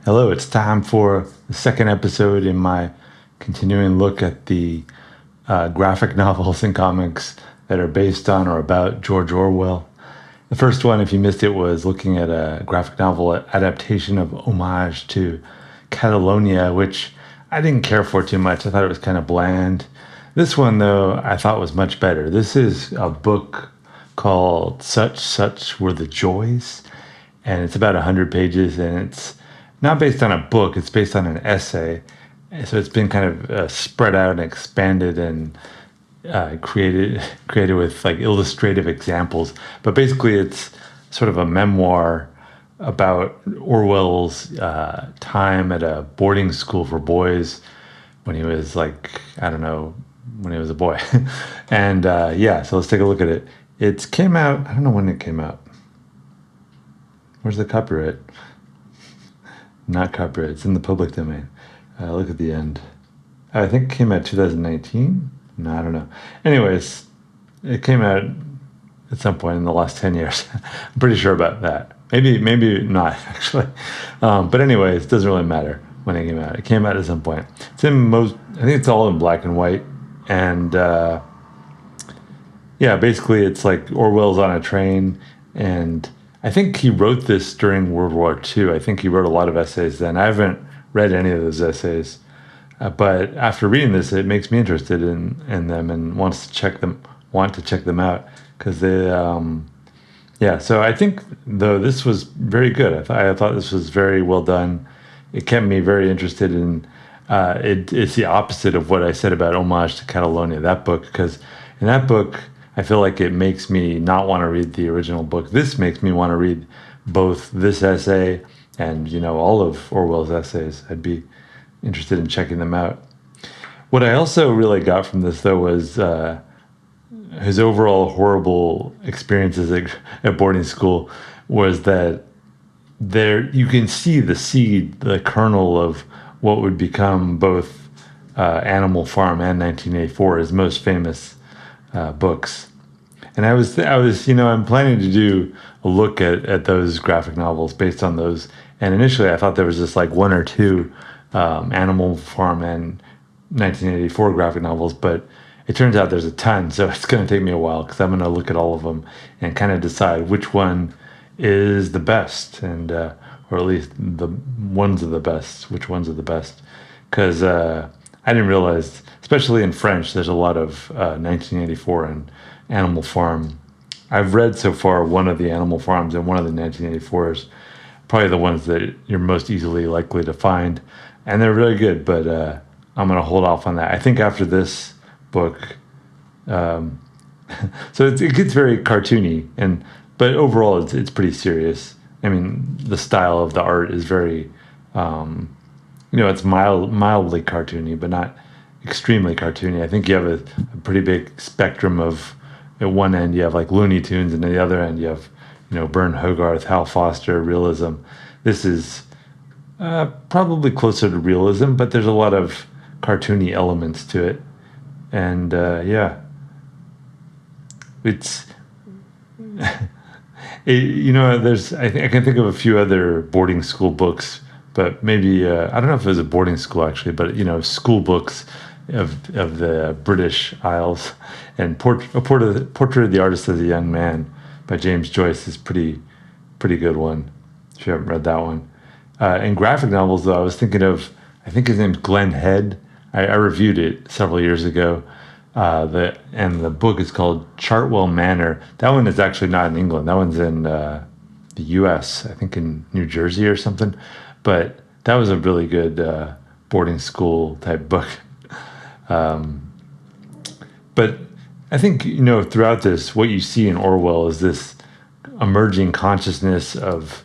Hello, it's time for the second episode in my continuing look at the graphic novels and comics that are based on or about George Orwell. The first one, if you missed it, was looking at a graphic novel adaptation of Homage to Catalonia, which I didn't care for too much. I thought it was kind of bland. This one, though, I thought was much better. This is a book called Such Were the Joys, and it's about 100 pages, and it's not based on a book, it's based on an essay. So it's been kind of spread out and expanded and created with like illustrative examples. But basically, it's sort of a memoir about Orwell's time at a boarding school for boys when he was like, I don't know, when he was a boy. And yeah, so let's take a look at it. It came out, I don't know when it came out. Where's the copyright? Not copyright, it's in the public domain. Look at the end. I think it came out 2019? No, I don't know. Anyways, it came out at some point in the last 10 years. I'm pretty sure about that. Maybe not, actually. But anyways, it doesn't really matter when it came out. It came out at some point. I think it's all in black and white. And yeah, basically it's like Orwell's on a train, and I think he wrote this during World War II. I think he wrote a lot of essays then. I haven't read any of those essays, but after reading this, it makes me interested in them and want to check them out because they, yeah. So I think though this was very good. I thought this was very well done. It kept me very interested in. It's the opposite of what I said about Homage to Catalonia, that book, because in that book, I feel like it makes me not want to read the original book. This makes me want to read both this essay and, all of Orwell's essays. I'd be interested in checking them out. What I also really got from this, though, was his overall horrible experiences at boarding school was that there you can see the seed, the kernel of what would become both Animal Farm and 1984, his most famous books. And I was, I'm planning to do a look at those graphic novels based on those. And initially, I thought there was just like one or two Animal Farm and 1984 graphic novels, but it turns out there's a ton. So it's going to take me a while because I'm going to look at all of them and kind of decide which one is the best, and or at least the ones of the best. Which ones are the best? Because I didn't realize, especially in French, there's a lot of 1984 and Animal Farm. I've read so far one of the Animal Farms and one of the 1984s, probably the ones that you're most easily likely to find, and they're really good. But I'm going to hold off on that. I think after this book, so it gets very cartoony, but overall it's pretty serious. I mean, the style of the art is very, it's mildly cartoony, but not extremely cartoony. I think you have a pretty big spectrum of. At one end, you have like Looney Tunes, and at the other end, you have, Bern Hogarth, Hal Foster, realism. This is probably closer to realism, but there's a lot of cartoony elements to it, and yeah, it's. There's I can think of a few other boarding school books, but maybe I don't know if it was a boarding school actually, but school books of the British Isles, and Portrait of the Artist as a Young Man by James Joyce is pretty good one. If you haven't read that one, in graphic novels though, I was thinking of, I think his name's Glenn Head. I reviewed it several years ago. The book is called Chartwell Manor. That one is actually not in England. That one's in the U.S. I think in New Jersey or something. But that was a really good boarding school type book. But I think, throughout this, what you see in Orwell is this emerging consciousness of,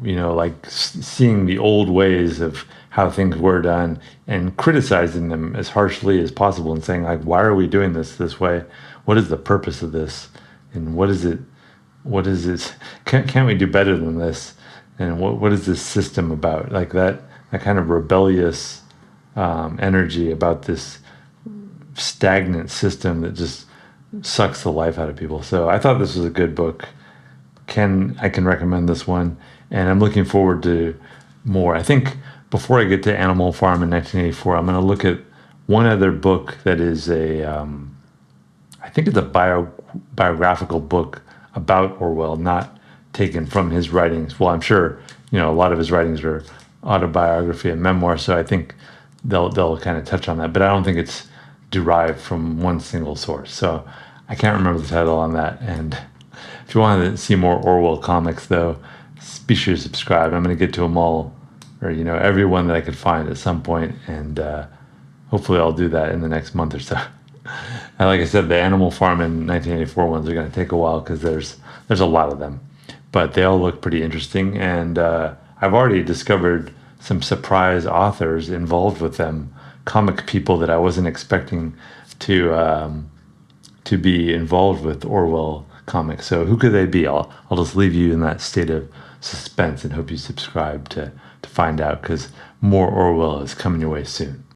like seeing the old ways of how things were done and criticizing them as harshly as possible and saying, like, why are we doing this way? What is the purpose of this? And what is it? Can't we do better than this? And what is this system about? Like that kind of rebellious energy about this stagnant system that just sucks the life out of people. So I thought this was a good book. I can recommend this one, and I'm looking forward to more. I think before I get to Animal Farm in 1984, I'm going to look at one other book that is I think it's a biographical book about Orwell, not taken from his writings. Well, I'm sure a lot of his writings are autobiography and memoir, so I think they'll kind of touch on that. But I don't think it's derived from one single source. So I can't remember the title on that. And if you want to see more Orwell comics, though, be sure to subscribe. I'm going to get to them all, or every one that I could find at some point, and hopefully I'll do that in the next month or so. And like I said, the Animal Farm in 1984 ones are going to take a while because there's a lot of them, but they all look pretty interesting. And I've already discovered some surprise authors involved with them, comic people that I wasn't expecting to be involved with Orwell comics. So who could they be? I'll just leave you in that state of suspense and hope you subscribe to find out, because more Orwell is coming your way soon.